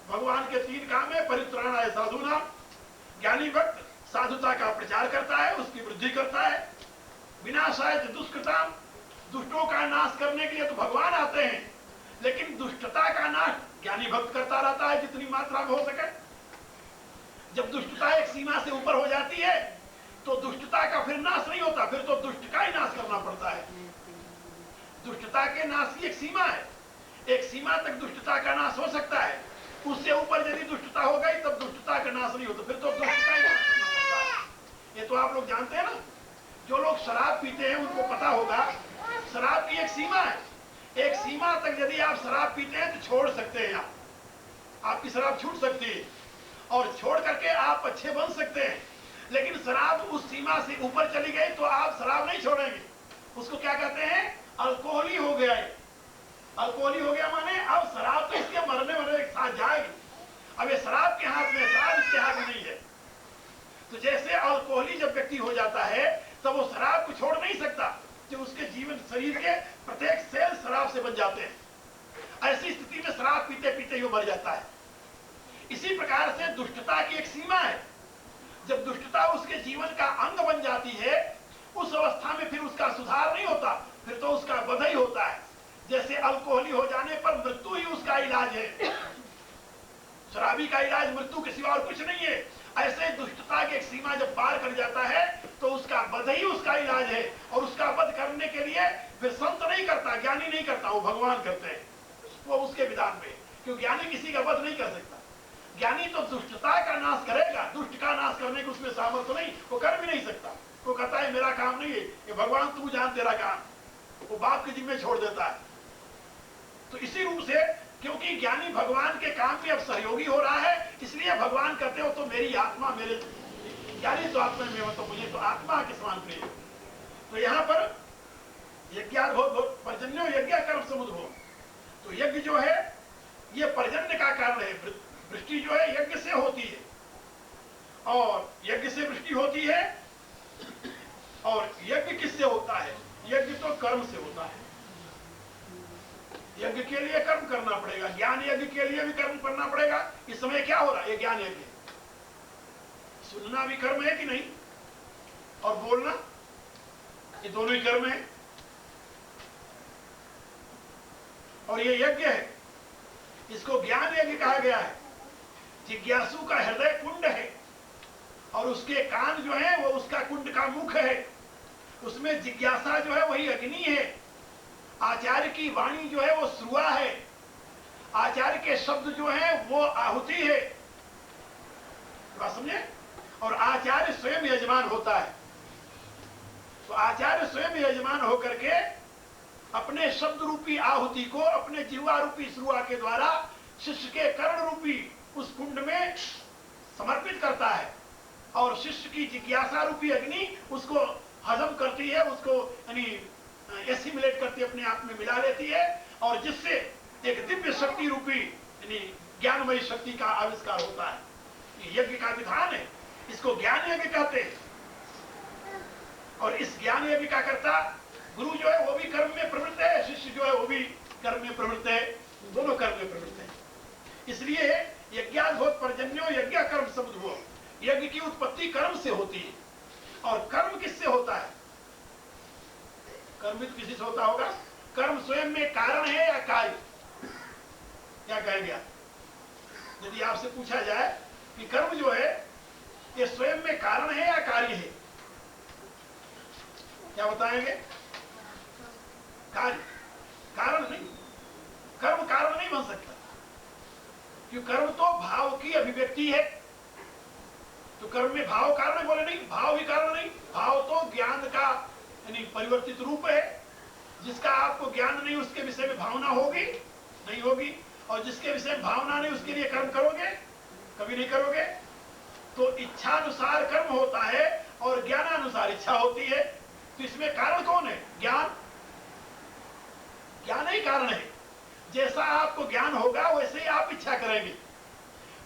भगवान के 3 काम है, परित्राणाय साधूनां, ज्ञानी भक्त साधुता का प्रचार करता है, उसकी वृद्धि करता है, विनाशाय दुष्कृतां, दुष्टों का नाश करने के लिए तो भगवान आते हैं, लेकिन दुष्टता का नाश ज्ञानी भक्त करता रहता है जितनी मात्रा में हो सके। जब दुष्टता एक सीमा से ऊपर हो जाती है तो दुष्टता का फिर नाश नहीं होता, फिर तो दुष्ट का ही नाश करना पड़ता है। दुष्टता के नाश की एक सीमा है, एक सीमा तक दुष्टता का नाश हो सकता है, उससे ऊपर यदि दुष्टता हो गई तब दुष्टता का नाश नहीं होता, फिर तो दुष्ट का ही नाश करना पड़ता है। ये तो आप लोग जानते हैं ना, जो लोग शराब पीते हैं उनको पता होगा शराब की एक सीमा है, एक सीमा तक यदि आप शराब पीते हैं तो छोड़ सकते हैं, आपकी शराब छूट सकती है और छोड़ करके आप अच्छे बन सकते हैं, लेकिन शराब उस सीमा से ऊपर चली गई तो आप शराब नहीं छोड़ेंगे। उसको क्या कहते हैं? अल्कोहली हो गया है। अल्कोहली हो गया माने अब शराब तो इसके मरने वाले के साथ जाएगी, अब ये शराब के हाथ में, शराब इसके हाथ में नहीं है। तो जैसे अल्कोहली जब व्यक्ति हो जाता है तब वो शराब को छोड़ नहीं सकता, जो उसके जीवन शरीर के प्रत्येक सेल शराब से बन जाते हैं। ऐसी स्थिति में शराब पीते पीते ही मर जाता है। इसी प्रकार से दुष्टता की एक सीमा है, जब दुष्टता उसके जीवन का अंग बन जाती है उस अवस्था में फिर उसका सुधार नहीं होता, फिर तो उसका वध ही होता है। जैसे अल्कोहली हो जाने पर मृत्यु ही उसका इलाज है, शराबी का इलाज मृत्यु के सिवा और कुछ नहीं है। ऐसे दुष्टता की एक सीमा जब पार कर जाता है तो उसका वध ही उसका इलाज है, और उसका वध करने के लिए फिर संत नहीं करता, ज्ञानी नहीं करता, वो भगवान करते हैं, वो उसके विधान में, क्योंकि ज्ञानी किसी का वध नहीं कर सकता। ज्ञानी तो दुष्टता का नाश करेगा, दुष्ट का नाश करने को उसमें सामर्थ्य नहीं, वो कर भी नहीं सकता। वो कहता है मेरा काम नहीं है, ये भगवान तू जान तेरा काम, वो बाप के जिम्मे छोड़ देता है। तो इसी रूप से क्योंकि ज्ञानी भगवान के काम में अब सहयोगी हो रहा है, इसलिए भगवान कहते हो तो मेरी आत्मा, मेरे ज्ञानी तो आत्मा में, तो मुझे तो आत्मा के समान प्रिय। तो यहाँ पर यज्ञाद्भुत पर्जन्यो यज्ञ कर्म समुद्भव, तो यज्ञ जो है ये पर्जन्य का कारण है। वृष्टि जो है यज्ञ से होती है, और यज्ञ से वृष्टि होती है। और यज्ञ किससे होता है? यज्ञ तो कर्म से होता है। यज्ञ के लिए कर्म करना पड़ेगा, ज्ञान यज्ञ के लिए भी कर्म करना पड़ेगा। इस समय क्या हो रहा है? ये ज्ञान यज्ञ, सुनना भी कर्म है कि नहीं, और बोलना, ये दोनों ही कर्म है। और ये यज्ञ है, इसको ज्ञान यज्ञ कहा गया है। जिज्ञासु का हृदय कुंड है, और उसके कान जो है वो उसका कुंड का मुख है, उसमें जिज्ञासा जो है वही अग्नि है। आचार्य की वाणी जो है वो श्रुआ है, आचार्य के शब्द जो है वो आहुति है, बात समझे? और आचार्य स्वयं यजमान होता है। तो आचार्य स्वयं यजमान होकर के अपने शब्द रूपी आहुति को अपने जिह्वा रूपी श्रुआ के द्वारा शिष्य के कर्ण रूपी उस कुंड में समर्पित करता है, और शिष्य की जिज्ञासा रूपी अग्नि उसको हजम करती है, उसको यानी एसिमिलेट करती है, अपने आप में मिला लेती है, और जिससे एक दिव्य शक्ति रूपी यानी ज्ञानमयी शक्ति का आविष्कार होता है। ये यज्ञ का विधान है, इसको ज्ञान यज्ञ कहते हैं। और इस ज्ञान यज्ञ का कर्ता गुरु जो है वो भी कर्म में प्रवृत्त है, शिष्य जो है वो भी कर्म में प्रवृत्त है, दोनों कर्म में प्रवृत्त है। इसलिए यज्ञाद्भुत पर्जन्यो यज्ञ कर्म समुद्भव, यज्ञ की उत्पत्ति कर्म से होती है। और कर्म किससे होता है? कर्म भी किसी से होता होगा। कर्म स्वयं में कारण है या कार्य? क्या कहेंगे आप? यदि आपसे पूछा जाए कि कर्म जो है ये स्वयं में कारण है या कार्य है, क्या बताएंगे? कार्य, कारण नहीं। कर्म कारण नहीं बन सकता, क्योंकि कर्म तो भाव की अभिव्यक्ति है। तो कर्म में भाव कारण बोले नहीं, भाव भी कारण नहीं। भाव तो ज्ञान का यानी परिवर्तित रूप है। जिसका आपको ज्ञान नहीं उसके विषय में भावना होगी नहीं होगी, और जिसके विषय में भावना नहीं उसके लिए कर्म करोगे? कभी नहीं करोगे। तो इच्छानुसार कर्म होता है और ज्ञानानुसार इच्छा होती है। तो इसमें कारण कौन है? ज्ञान। ज्ञान ही कारण है। जैसा आपको ज्ञान होगा वैसे ही आप इच्छा करेंगे।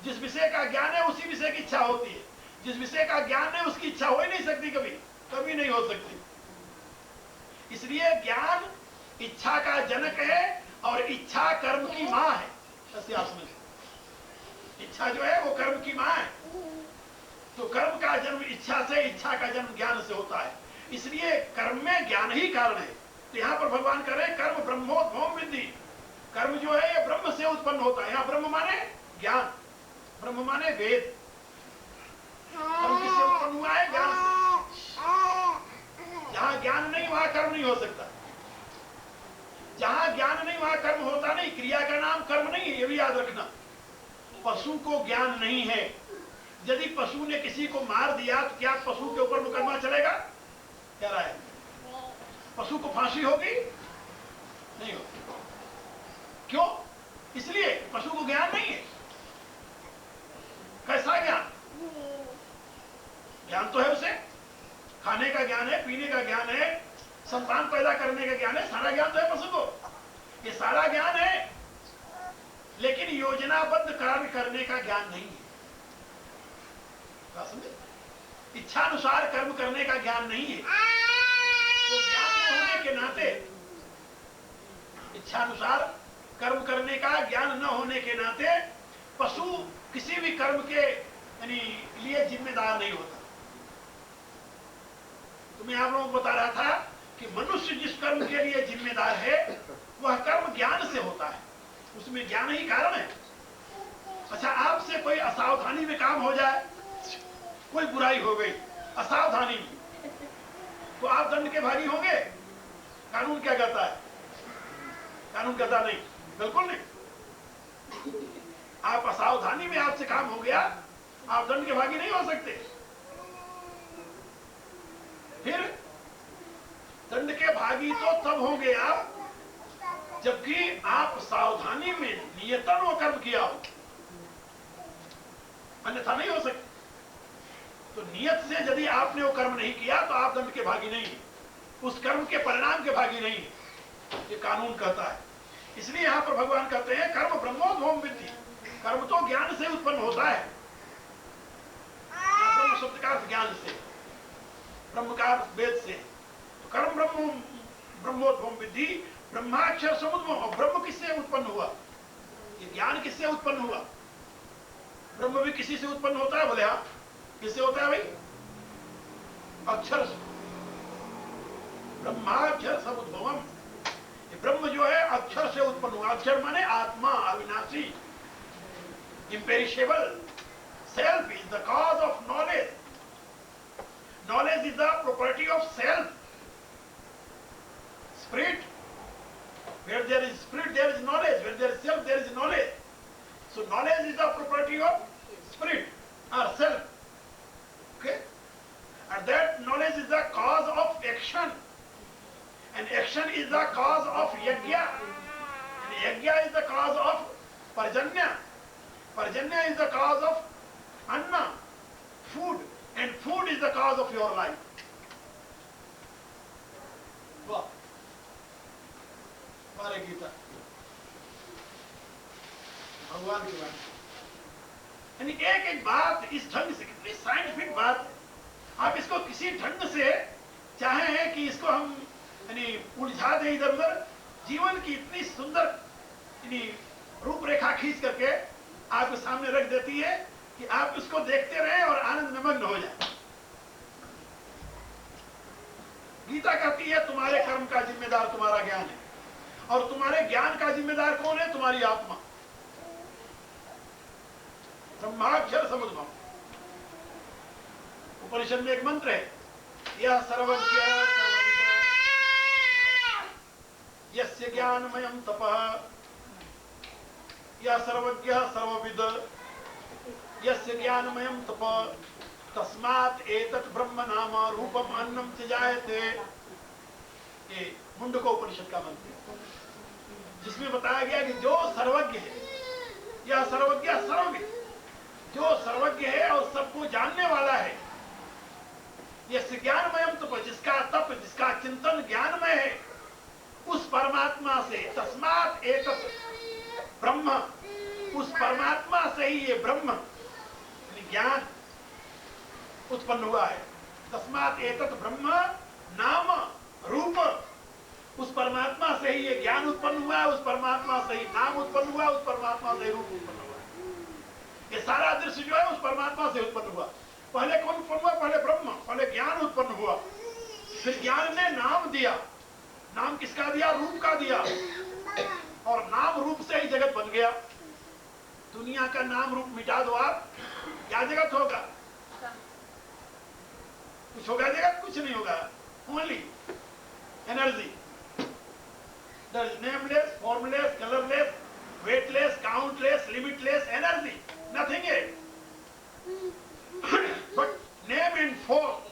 जिस विषय का ज्ञान है उसी विषय की इच्छा होती है, जिस विषय का ज्ञान है उसकी इच्छा हो ही नहीं सकती, कभी कभी नहीं हो सकती। इसलिए ज्ञान इच्छा का जनक है और इच्छा कर्म की मां है। ऐसे आप समझ। इच्छा जो है वो कर्म की मां है। तो कर्म का जन्म इच्छा से, इच्छा का जन्म ज्ञान से होता है। इसलिए कर्म में ज्ञान ही कारण है। तो यहाँ पर भगवान कह रहे हैं कर्म ब्रह्मोद्भवम विद्धि। कर्म जो है ये ब्रह्म से उत्पन्न होता है। यहाँ ब्रह्म माने ज्ञान, ब्रह्म माने वेद। कर्म किससे उत्पन्न हुआ है? ज्ञान से। जहां ज्ञान नहीं वहां कर्म नहीं हो सकता। जहां ज्ञान नहीं वहां कर्म होता नहीं। क्रिया का नाम कर्म नहीं है, ये भी याद रखना। पशु को ज्ञान नहीं है। यदि पशु ने किसी को मार दिया तो क्या पशु के ऊपर मुकदमा चलेगा? क्या राय? पशु को फांसी होगी? नहीं होगी। क्यों? इसलिए पशु को ज्ञान नहीं है। कैसा ज्ञान? ज्ञान तो है उसे, खाने का ज्ञान है, पीने का ज्ञान है, संतान पैदा करने का ज्ञान है, सारा ज्ञान तो है पशु को। ये सारा ज्ञान है, लेकिन योजनाबद्ध कार्य करने का ज्ञान नहीं है। समझे? इच्छानुसार कर्म करने का ज्ञान नहीं है। तो ज्ञान न होने के नाते, इच्छानुसार कर्म करने का ज्ञान न होने के नाते पशु किसी भी कर्म के लिए जिम्मेदार नहीं होता। तो मैं आप लोगों को बता रहा था कि मनुष्य जिस कर्म के लिए जिम्मेदार है वह कर्म ज्ञान से होता है। उसमें ज्ञान ही कारण है। अच्छा, आपसे कोई असावधानी में काम हो जाए, कोई बुराई हो गई असावधानी में, तो आप दंड के भागी होंगे? कानून क्या कहता है? कानून कहता नहीं, बिल्कुल नहीं। आप असावधानी में आपसे काम हो गया, आप दंड के भागी नहीं हो सकते। फिर दंड के भागी तो तब होंगे आप जबकि आप सावधानी में नियतन वो कर्म किया हो, अन्यथा नहीं हो सकते। तो नियत से यदि आपने वो कर्म नहीं किया तो आप दंड के भागी नहीं है, उस कर्म के परिणाम के भागी नहीं है। ये कानून कहता है। इसलिए यहां पर भगवान कहते हैं कर्म ब्रह्मोद्भवम विद्धि। कर्म तो ज्ञान से उत्पन्न होता है। ब्रह्म शब्द का अर्थ ज्ञान से, ब्रह्म का अर्थ वेद से। तो कर्म ब्रह्मोद्भवम विद्धि, ब्रह्माक्षर समुद्भव। और ब्रह्म किससे उत्पन्न हुआ? ये ज्ञान किससे उत्पन्न हुआ? ब्रह्म भी किसी से उत्पन्न होता है? बोले हाँ। किससे होता है भाई? अक्षर से। ब्रह्माक्षर समुद्भवम। ये ब्रह्म जो है अक्षर से उत्पन्न हुआ। अक्षर माने आत्मा, अविनाशी, imperishable. Self is the cause of knowledge. Knowledge is the property of self. Spirit. Where there is spirit, there is knowledge. Where there is self, there is knowledge. So knowledge is the property of spirit or self. Okay? And that knowledge is the cause of action. And action is the cause of yajna. And yajna is the cause of parjanya. Parjanya is the cause of anna, food. And food is the cause of your life. वाह, हमारे गीता भगवान की बात। यानी एक एक बात इस ढंग से, कितनी साइंटिफिक बात। आप इसको किसी ढंग से चाहे हैं कि इसको हम उलझा दे इधर उधर, जीवन की इतनी सुंदर रूपरेखा खींच करके आपके सामने रख देती है कि आप इसको देखते रहें और आनंद में मग्न हो जाए। गीता कहती है तुम्हारे कर्म का जिम्मेदार तुम्हारा ज्ञान है, और तुम्हारे ज्ञान का जिम्मेदार कौन है? तुम्हारी आत्मा। ब्रह्माक्षर समुद्भव। उपनिषद में एक मंत्र है, यह सर्वज्ञ यस्य ज्ञानमयं तपः, यह सर्वज्ञ सर्वविद यस्य ज्ञानमयं तपः तस्मात् एतत् ब्रह्म नाम रूपम अन्नम च जायते। ये मुंडकोपनिषद का मंत्र है, जिसमें बताया गया कि जो सर्वज्ञ है, यह सर्वज्ञ सर्वविद, जो सर्वज्ञ है और सबको जानने वाला है, यस्य ज्ञानमयं तपः, जिसका तप, जिसका चिंतन ज्ञानमय है, उस परमात्मा से, तस्मात् एतत् ब्रह्म, उस परमात्मा से ही ये ब्रह्म ज्ञान उत्पन्न हुआ है। तस्मात् एतत् ब्रह्म नाम रूप, उस परमात्मा से ही ये ज्ञान उत्पन्न हुआ है, उस परमात्मा से ही नाम उत्पन्न हुआ, उस परमात्मा से रूप उत्पन्न हुआ है। ये सारा परमात्मा से उत्पन्न हुआ। पहले कौन उत्पन्न हुआ? पहले ब्रह्म, पहले ज्ञान उत्पन्न हुआ, फिर ज्ञान ने नाम दिया। नाम किसका दिया? रूप का दिया, और नाम रूप से ही जगत बन गया। दुनिया का नाम रूप मिटा दो आप, क्या जगत होगा? कुछ होगा जगत? कुछ नहीं होगा। Only energy, nameless, formless, colourless, weightless, countless, limitless energy, nothing है। But name and form,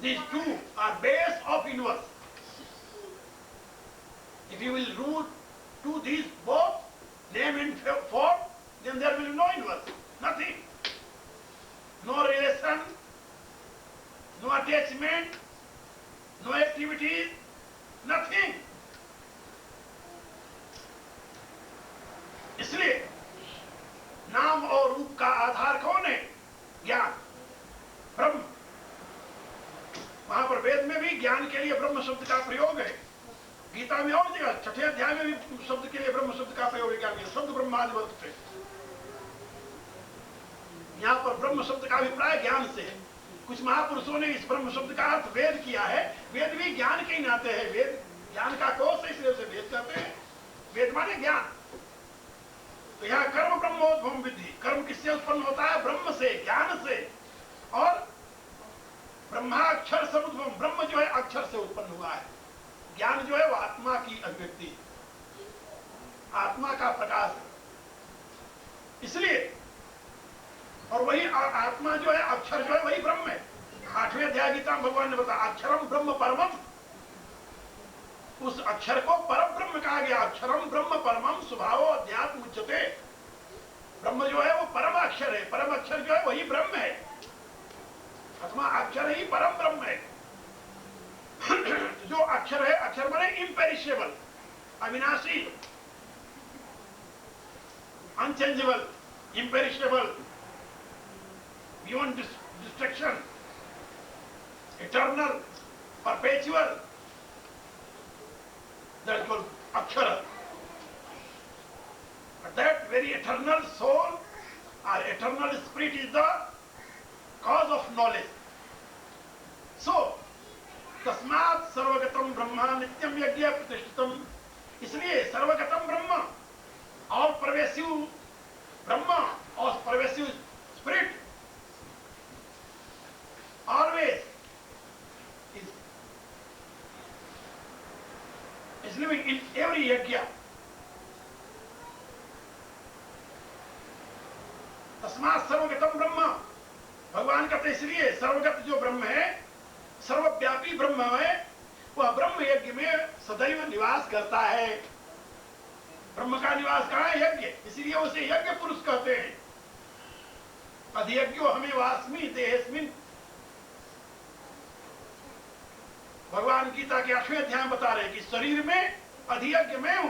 these two are base of universe. If you will root to these both, name and form, then there will be no universe, nothing. No relation, no attachment, no activities, nothing. इसलिए नाम और रूप का आधार कौन है? ज्ञान, ब्रह्म। वहां पर वेद में भी ज्ञान के लिए ब्रह्म शब्द का प्रयोग है। गीता में और जगह 6ठे अध्याय में भी शब्द के लिए ब्रह्म शब्द का प्रयोग है। ज्ञान के शब्द ब्रह्मादिवर्त से, यहाँ पर ब्रह्म शब्द का अभिप्राय ज्ञान से है। कुछ महापुरुषों ने इस ब्रह्म शब्द का अर्थ वेद किया है। वेद भी ज्ञान के ही नाते है, वेद ज्ञान का कोश है, इसलिए उसे वेद कहते हैं। वेद माने ज्ञान। तो यहाँ कर्म ब्रह्मोद्भव विधि, कर्म किससे उत्पन्न होता है? ब्रह्म से, ज्ञान से। और ब्रह्माक्षर समुद्भव, ब्रह्म जो है अक्षर से उत्पन्न हुआ है। ज्ञान जो है वो आत्मा की अभिव्यक्ति, आत्मा का प्रकाश है। इसलिए और वही आत्मा जो है, अक्षर जो है वही ब्रह्म है। 8वें अध्याय गीता में भगवान ने बताया अक्षरम ब्रह्म परमम। उस अक्षर को परम ब्रह्म कहा गया। अक्षरम ब्रह्म परमम स्वभावो अध्यात्म उच्यते। ब्रह्म जो है वो परम अक्षर है। परम अक्षर जो है वही ब्रह्म है, अथवा अक्षर ही परम ब्रह्म है। जो अक्षर है, अक्षर माने इम्पेरिशेबल, अविनाशी, unchangeable, imperishable, beyond destruction, eternal, perpetual, that is called akshara. But that very eternal soul or eternal spirit is the cause of knowledge. So, तस्मात् सर्वगतम ब्रह्म नित्यम यज्ञ प्रतिष्ठितम। इसलिए सर्वगतम ब्रह्म, और परवेसिव ब्रह्म और pervasive spirit always is living in every yajna. तस्मात् सर्वगतम ब्रह्म, भगवान कहते इसलिए सर्वगत जो ब्रह्म है, सर्वव्यापी ब्रह्म है, वह ब्रह्म यज्ञ में सदैव निवास करता है। ब्रह्म का निवास कहाँ है? यज्ञ। इसीलिए उसे यज्ञ पुरुष कहते हैं। अधियज्ञो हमें वास्मि देहेस्मिन्। भगवान गीता के 8वें अध्याय में बता रहे कि शरीर में अधियज्ञ मैं हूं।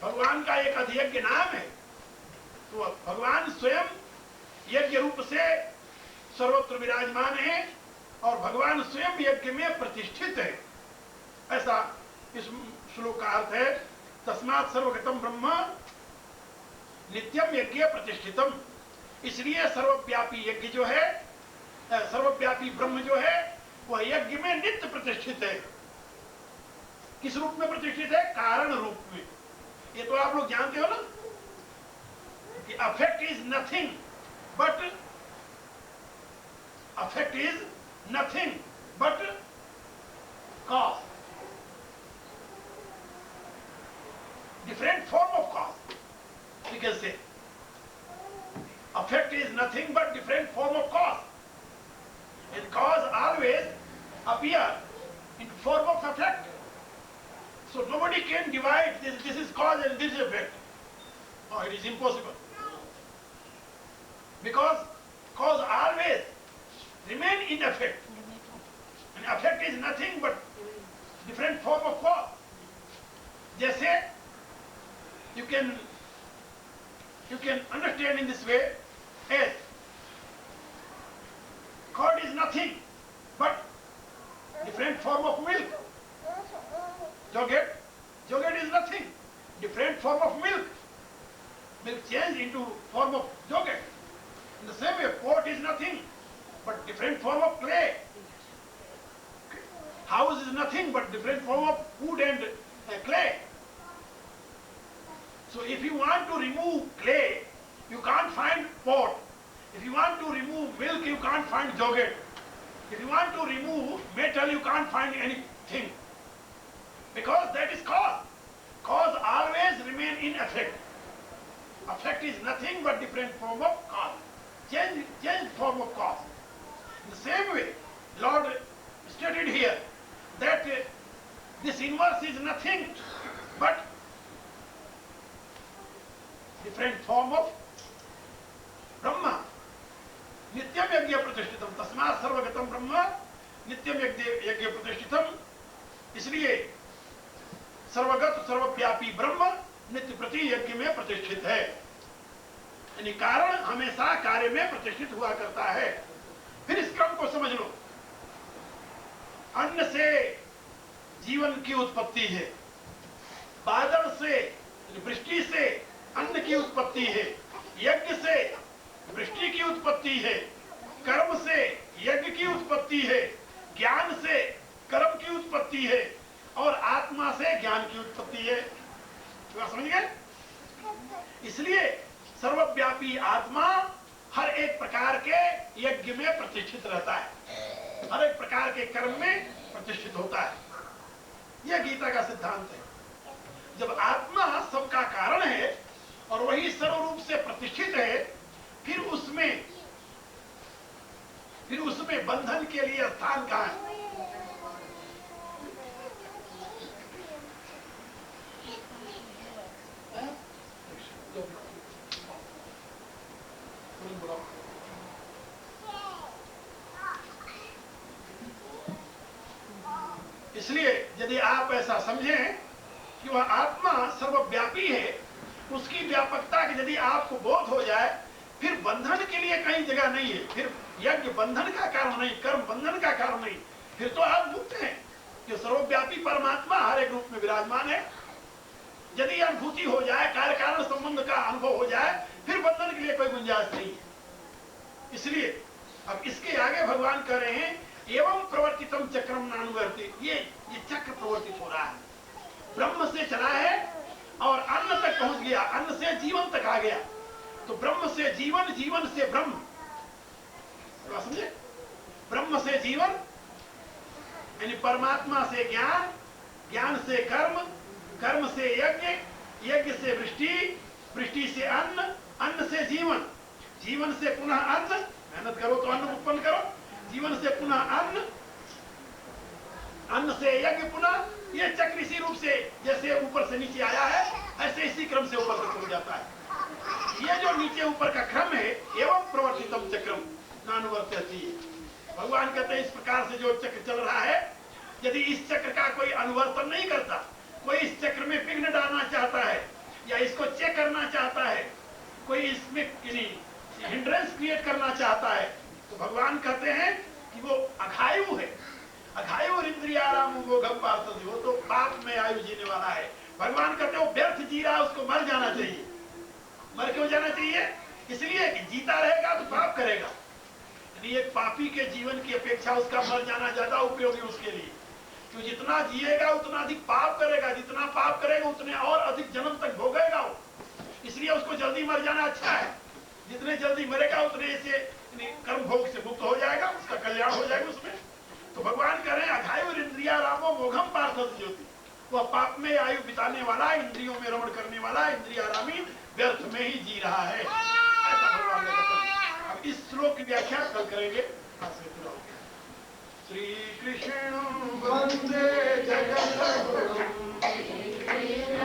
भगवान का एक अधियज्ञ नाम है। तो भगवान स्वयं यज्ञ रूप से सर्वत्र विराजमान है और भगवान स्वयं यज्ञ में प्रतिष्ठित है। ऐसा इस श्लोक का अर्थ है। तस्मात् सर्वगतम ब्रह्म नित्यम यज्ञ प्रतिष्ठितम। इसलिए सर्वव्यापी यज्ञ जो है, सर्वव्यापी ब्रह्म जो है, वह यज्ञ में नित्य प्रतिष्ठित है। किस रूप में प्रतिष्ठित है? कारण रूप में। ये तो आप लोग जानते हो ना कि affect is nothing but cause, different form of cause. You can say effect is nothing but different form of cause, and cause always appear in form of effect. So nobody can divide this is cause and this is effect. No, it is impossible, because cause always remain in effect, and effect is nothing but different form of cause. जैसे you can understand in this way as curd is nothing but different form of milk. Yogurt is nothing, different form of milk. Milk changed into form of yogurt. In the same way, pot is nothing but different form of clay. House is nothing but different form of wood and clay. So if you want to remove clay, you can't find pot. If you want to remove milk, you can't find yogurt. If you want to remove metal, you can't find anything. Because that is cause. Cause always remain in effect. Effect is nothing but different form of cause. Change form of cause. In the same way, Lord stated here that this universe is nothing but different form of Brahma. नित्यम यज्ञ प्रतिष्ठितम तस्मात् सर्वगतम ब्रह्म नित्यम यज्ञ प्रतिष्ठितम. इसलिए सर्वगत सर्वव्यापी ब्रह्म नित्य प्रति यज्ञ में प्रतिष्ठित है. यानी कारण हमेशा कार्य में प्रतिष्ठित हुआ करता है. फिर इस क्रम को समझ लो. अन्न से जीवन की उत्पत्ति है, बादल से वृष्टि से अन्न की उत्पत्ति है, यज्ञ से वृष्टि की उत्पत्ति है, कर्म से यज्ञ की उत्पत्ति है, ज्ञान से कर्म की उत्पत्ति है और आत्मा से ज्ञान की उत्पत्ति है. तो समझ गए? इसलिए सर्वव्यापी आत्मा हर एक प्रकार के यज्ञ में प्रतिष्ठित रहता है, हर एक प्रकार के कर्म में प्रतिष्ठित होता है. यह गीता का सिद्धांत है. जब आत्मा सबका कारण है और वही सर्व रूप से प्रतिष्ठित है, फिर उसमें बंधन के लिए स्थान कहाँ है? इसलिए यदि आप ऐसा समझें कि वह आत्मा सर्वव्यापी है, उसकी व्यापकता की यदि आपको बोध हो जाए, फिर बंधन के लिए कहीं जगह नहीं है. फिर यज्ञ बंधन का कारण नहीं, कर्म बंधन का कारण नहीं. फिर तो आप मुक्त हैं कि सर्वव्यापी परमात्मा हर एक रूप में विराजमान है. यदि अनुभूति हो जाए, कार्य कारण संबंध का अनुभव हो जाए, फिर बंधन के लिए कोई गुंजाइश नहीं है. इसलिए अब इसके आगे भगवान कह रहे हैं एवं प्रवर्तितम चक्रम नानुवर्ति. ये चक्र प्रवर्तित हो रहा है. ब्रह्म से चला है और अन्न तक पहुंच गया, अन्न से जीवन तक आ गया. तो ब्रह्म से जीवन, जीवन से ब्रह्म. समझे? ब्रह्म से जीवन यानी परमात्मा से ज्ञान, ज्ञान से कर्म, कर्म से यज्ञ, यज्ञ से वृष्टि, वृष्टि से अन्न, अन्न से जीवन, जीवन से पुनः अन्न. मेहनत करो तो अन्न उत्पन्न करो. जीवन से पुनः अन्न, अन्न से यज्ञ पुनः. ये चक्र इसी रूप से जैसे ऊपर से नीचे आया है, ऐसे इसी क्रम से ऊपर तक हो जाता है. ये जो नीचे ऊपर का क्रम है, एवं प्रवर्तितम चक्रम नानुवर्त्यति. भगवान कहते हैं इस प्रकार से जो चक्र चल रहा है, यदि इस चक्र का कोई अनुवर्तन नहीं करता, कोई इस चक्र में विघ्न डालना चाहता है या इसको चेक करना चाहता है, कोई इसमें हिंड्रेंस क्रिएट करना चाहता है, तो भगवान कहते हैं कि वो अघायु है. अघायु इंद्रियाराम मोघम पार्थि. वो तो पाप में आयु जीने वाला है. भगवान कहते हैं वो व्यर्थ जी रहा है, उसको मर जाना चाहिए. मर क्यों जाना चाहिए? इसलिए कि जीता रहेगा तो पाप करेगा. यानी एक पापी के जीवन की अपेक्षा उसका मर जाना ज्यादा उपयोगी उसके लिए. तो जितना जिएगा उतना अधिक पाप करेगा, जितना पाप करेगा उतने और अधिक जन्म तक भोगेगा वो. इसलिए उसको जल्दी मर जाना अच्छा है. जितने जल्दी मरेगा उतने से कर्म भोग से मुक्त हो जाएगा, उसका कल्याण हो जाएगा उसमें. तो भगवान कह रहे हैं अघायु इंद्रिया रामो मोघम पार्थ ज्योति. वह पाप में आयु बिताने वाला, इंद्रियों में रमण करने वाला इंद्रियारामी व्यर्थ में ही जी रहा है. ऐसा भगवान ने कहा. अब इस श्लोक की व्याख्या कल करेंगे. श्री कृष्ण वंदे जगद्गुरु, श्री कृष्ण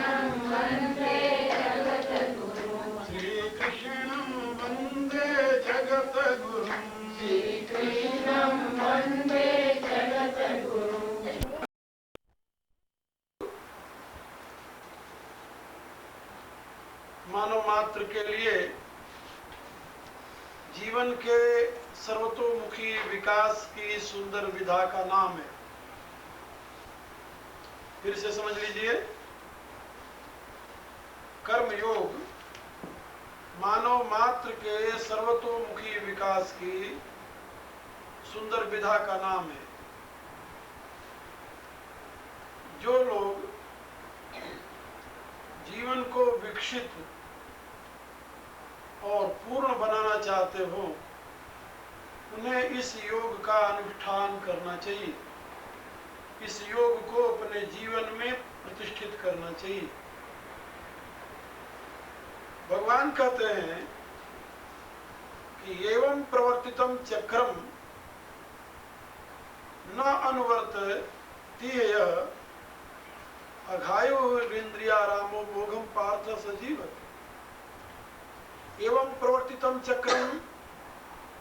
वंदे जगद्गुरु, श्री कृष्ण वंदे जगद्गुरु. मानव मात्र के लिए जीवन के सर्वतोमुखी विकास की सुंदर विधा का नाम है. फिर से समझ लीजिए. कर्म योग मात्र के सर्वतोमुखी विकास की सुंदर विधा का नाम है। जो लोग जीवन को विकसित और पूर्ण बनाना चाहते हो, उन्हें इस योग का अनुष्ठान करना चाहिए, इस योग को अपने जीवन में प्रतिष्ठित करना चाहिए। भगवान कहते हैं कि एवं प्रवर्तितम चक्रम न अनुवर्तति अघायुरिन्द्रियारामो मोघम पार्थ सजीवति। एवं प्रवर्तितम चक्रम,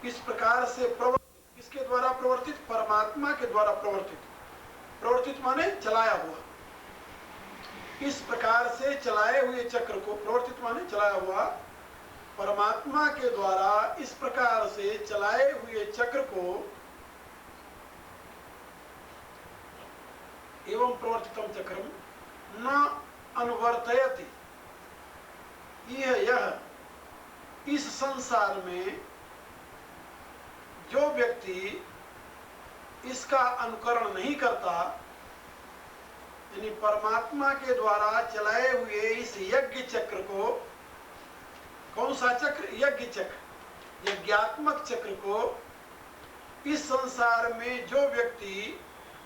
इस प्रकार से प्रवर्तित, किसके द्वारा प्रवर्तित? परमात्मा के द्वारा प्रवर्तित। प्रवर्तित माने चलाया हुआ। इस प्रकार से चलाए हुए चक्र को, प्रवर्तित माने चलाया हुआ, परमात्मा के द्वारा इस प्रकार से चलाए हुए चक्र को एवं प्रवर्तितम चक्रम न अनुवर्तयति, यह इस संसार में जो व्यक्ति इसका अनुकरण नहीं करता, यानी परमात्मा के द्वारा चलाए हुए इस यज्ञ चक्र को, कौन सा चक्र? यज्ञ चक्र, यज्ञात्मक चक्र को इस संसार में जो व्यक्ति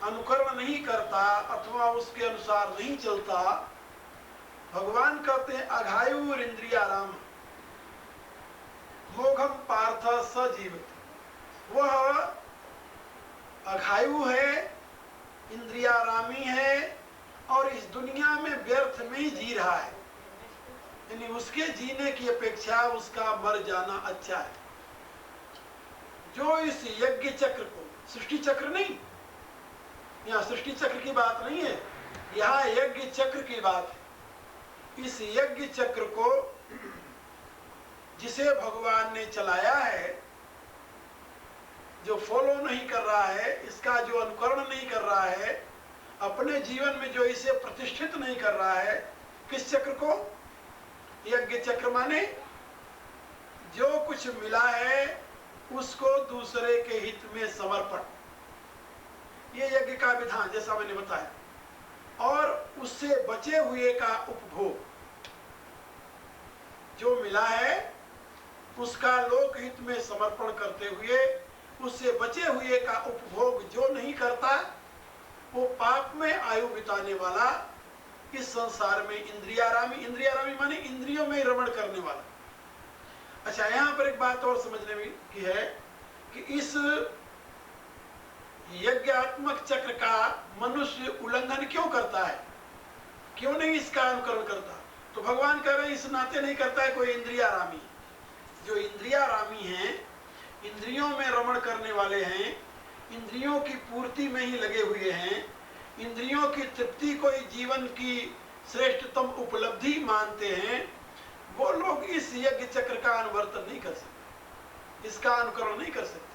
अनुकरण नहीं करता अथवा उसके अनुसार नहीं चलता, भगवान कहते हैं अघायुर इंद्रियाराम मोघम पार्थ सजीवति। वह अघायु है, इंद्रियारामी है और इस दुनिया में व्यर्थ में ही जी रहा है, यानी उसके जीने की अपेक्षा उसका मर जाना अच्छा है। जो इस यज्ञ चक्र को, सृष्टि चक्र नहीं, यहाँ सृष्टि चक्र की बात नहीं है, यहाँ यज्ञ चक्र की बात है। इस यज्ञ चक्र को जिसे भगवान ने चलाया है, जो फॉलो नहीं कर रहा है, इसका जो अनुकरण नहीं कर रहा है, अपने जीवन में जो इसे प्रतिष्ठित नहीं कर रहा है, किस चक्र को? यज्ञ चक्र माने जो कुछ मिला है उसको दूसरे के हित में समर्पण, ये यज्ञ का विधान जैसा मैंने बताया, और उससे बचे हुए का उपभोग, जो मिला है उसका लोक हित में समर्पण करते हुए उससे बचे हुए का उपभोग जो नहीं करता, वो पाप में आयु बिताने वाला, इस संसार में इंद्रियारामी, इंद्रियारामी माने इंद्रियों में रमण करने वाला। अच्छा, यहाँ पर एक बात और समझने में की है कि इस यज्ञात्मक चक्र का मनुष्य उल्लंघन क्यों करता है, क्यों नहीं इसका अनुकरण करता? तो भगवान कह रहे हैं इस नाते नहीं करता है कोई इंद्रियारामी। जो इंद्रियारामी हैं, इंद्रियों में रमण करने वाले हैं, इंद्रियों की पूर्ति में ही लगे हुए हैं, इंद्रियों की तृप्ति को ही जीवन की श्रेष्ठतम उपलब्धि मानते हैं, वो लोग इस यज्ञ चक्र का अनुवर्तन नहीं कर सकते, इसका अनुकरण नहीं कर सकते।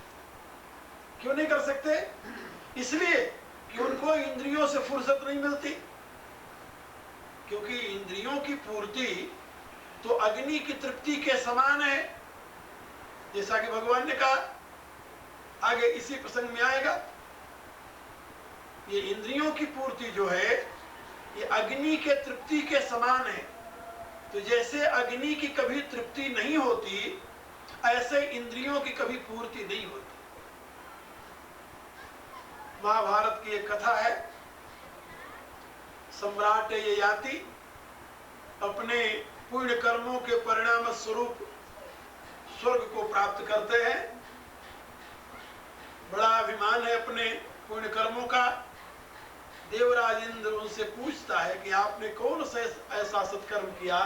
क्यों नहीं कर सकते? इसलिए कि उनको इंद्रियों से फुर्सत नहीं मिलती, क्योंकि इंद्रियों की पूर्ति तो अग्नि की तृप्ति के समान है, जैसा कि भगवान ने कहा, आगे इसी प्रसंग में आएगा। ये इंद्रियों की पूर्ति जो है ये अग्नि के तृप्ति के समान है। तो जैसे अग्नि की कभी तृप्ति नहीं होती, ऐसे इंद्रियों की कभी पूर्ति नहीं होती। महाभारत की एक कथा है, सम्राट ययाति अपने पुण्य कर्मों के परिणाम स्वरूप स्वर्ग को प्राप्त करते हैं। बड़ा अभिमान है अपने पुण्य कर्मों का। देवराज इंद्र उनसे पूछता है कि आपने कौन सा ऐसा सत्कर्म किया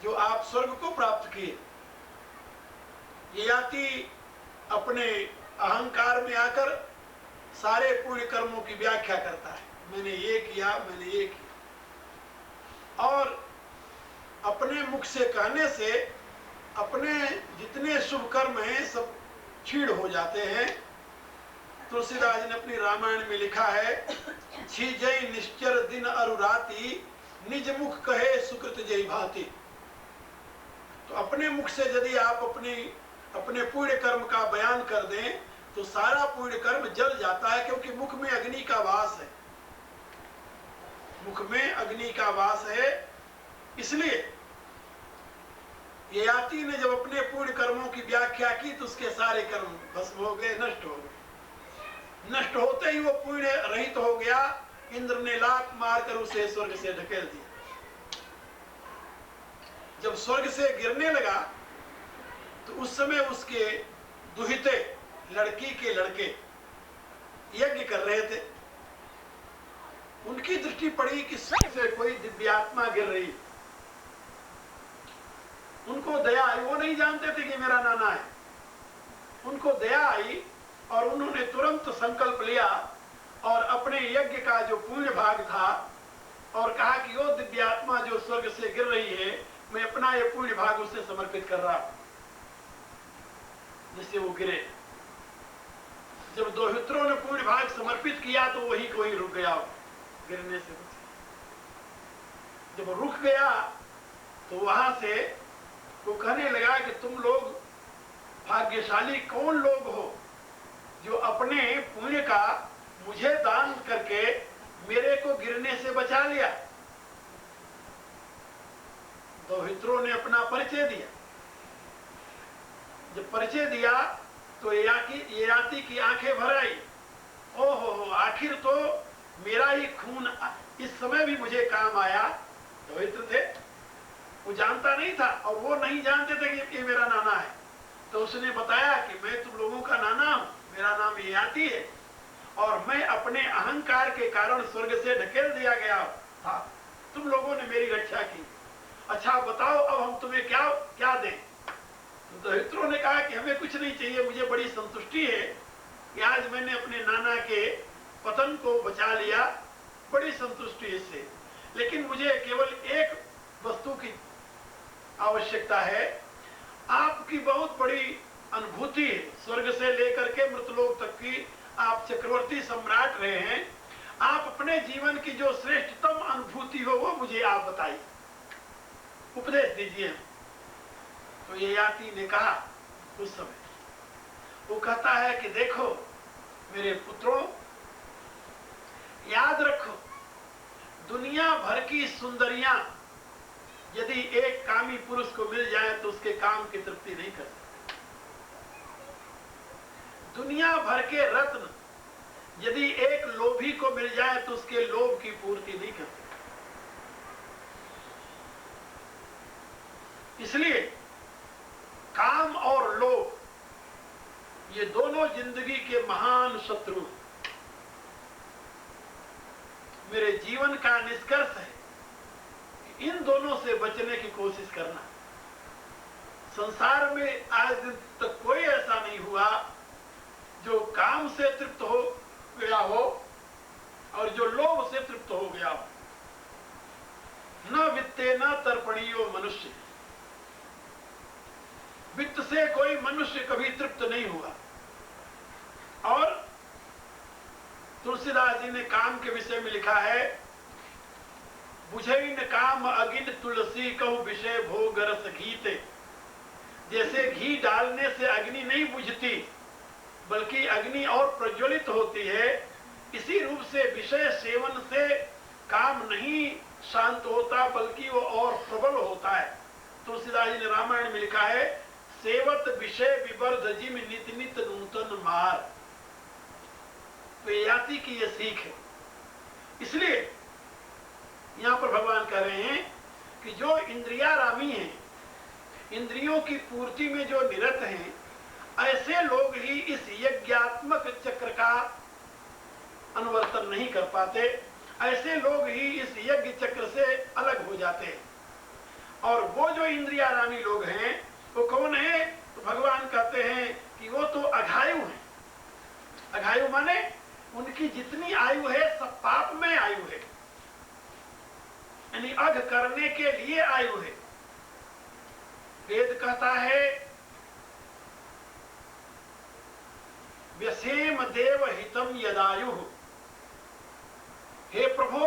जो आप स्वर्ग को प्राप्त किए। ययाति अपने अहंकार में आकर सारे पुण्य कर्मों की व्याख्या करता है, मैंने ये किया, मैंने ये किया, और अपने मुख से कहने से अपने जितने शुभ कर्म हैं सब छीड़ हो जाते हैं। तुलसीदास ने अपनी रामायण में लिखा है, छी जय निश्चर दिन अरु राति, निज मुख कहे सुकृत जय भांति। तो अपने अपने मुख से यदि आप अपने पुण्य कर्म का बयान कर दें तो सारा पुण्य कर्म जल जाता है, क्योंकि मुख में अग्नि का वास है, मुख में अग्नि का वास है। इसलिए ययाति ने जब अपने पुण्य कर्मों की व्याख्या की तो उसके सारे कर्म भस्म हो गए, नष्ट हो गए। नष्ट होते ही वो पुण्य रहित हो गया। इंद्र ने लात मारकर उसे स्वर्ग से ढकेल दिया। जब स्वर्ग से गिरने लगा तो उस समय उसके दुहिते लड़की के लड़के यज्ञ कर रहे थे। उनकी दृष्टि पड़ी कि स्वर्ग से कोई दिव्यात्मा गिर रही। उनको दया आई, वो नहीं जानते थे कि मेरा नाना है। उनको दया आई और उन्होंने तुरंत संकल्प लिया और अपने यज्ञ का जो पुण्य भाग था और कहा कि वो दिव्यात्मा जो स्वर्ग से गिर रही है, मैं अपना ये पुण्य भाग उससे समर्पित कर रहा हूं, जिससे वो गिरे। जब दोहित्रों ने पुण्य भाग समर्पित किया तो वही को ही रुक गया, गिरने से बचा। जब रुक गया तो वहां से वो कहने लगा कि तुम लोग भाग्यशाली कौन लोग हो जो अपने पुण्य का मुझे दान करके मेरे को गिरने से बचा लिया। दोहित्रों ने अपना परिचय दिया। जब परिचय दिया तो ययाति की आंखें भर आई। ओहो, आखिर तो मेरा ही खून इस समय भी मुझे काम आया। दोहित्र थे, वो जानता नहीं था और वो नहीं जानते थे कि ये मेरा नाना है। तो उसने बताया कि मैं तुम लोगों का नाना हूं, मेरा नाम ययाति है और मैं अपने अहंकार के कारण स्वर्ग से ढकेल दिया गया था। तुम लोगों ने मेरी रक्षा की। अच्छा बताओ अब हम तुम्हें क्या क्या दें? तो दोहित्रों ने कहा कि हमें कुछ नहीं चाहिए, मुझे बड़ी संतुष्टि है कि आज मैंने अपने नाना के पतन को बचा लिया, बड़ी संतुष्टि इससे। लेकिन मुझे केवल एक वस्तु की आवश्यकता है। आपकी बहुत बड़ी अनुभूति है, स्वर्ग से लेकर के मृतलोक तक की आप चक्रवर्ती सम्राट रहे हैं। आप अपने जीवन की जो श्रेष्ठतम अनुभूति हो वो मुझे आप बताइए, उपदेश दीजिए। तो ययाति ने कहा उस समय, वो कहता है कि देखो मेरे पुत्रों, याद रखो दुनिया भर की सुंदरियां यदि एक कामी पुरुष को मिल जाए तो उसके काम की तृप्ति नहीं कर सकते। दुनिया भर के रत्न यदि एक लोभी को मिल जाए तो उसके लोभ की पूर्ति नहीं कर सकते। इसलिए काम और लोभ ये दोनों जिंदगी के महान शत्रु हैं। मेरे जीवन का निष्कर्ष है इन दोनों से बचने की कोशिश करना। संसार में आज दिन तक कोई ऐसा नहीं हुआ जो काम से तृप्त हो गया हो और जो लोभ से तृप्त हो गया हो। न वित्ते न तर्पणीयो मनुष्य, वित्त से कोई मनुष्य कभी तृप्त नहीं हुआ। और तुलसीदास जी ने काम के विषय में लिखा है, बुझई न काम अगिन तुलसी कहु विषय भोग रस घीते। जैसे घी डालने से अग्नि नहीं बुझती बल्कि अग्नि और प्रज्वलित होती है, इसी रूप से विषय सेवन से काम नहीं शांत होता बल्कि वो और प्रबल होता है। तुलसीदास जी ने रामायण में लिखा है, सेवत विषय विवर्ध जिम नित नित नूतन मार। तो ययाति की ये सीख है। इसलिए यहां पर भगवान कह रहे हैं कि जो इंद्रियारामी हैं, इंद्रियों की पूर्ति में जो निरत हैं, ऐसे लोग ही इस यज्ञात्मक चक्र का अनुवर्तन नहीं कर पाते। ऐसे लोग ही इस यज्ञ चक्र से अलग हो जाते हैं। और वो जो इंद्रियारामी लोग हैं वो कौन है? तो भगवान कहते हैं कि वो तो अघायु हैं। अघायु माने उनकी जितनी आयु है सब पाप में आयु है, यानी अघ करने के लिए आयु है। वेद कहता है, व्यसेम देव हितम यदायु। हे प्रभु,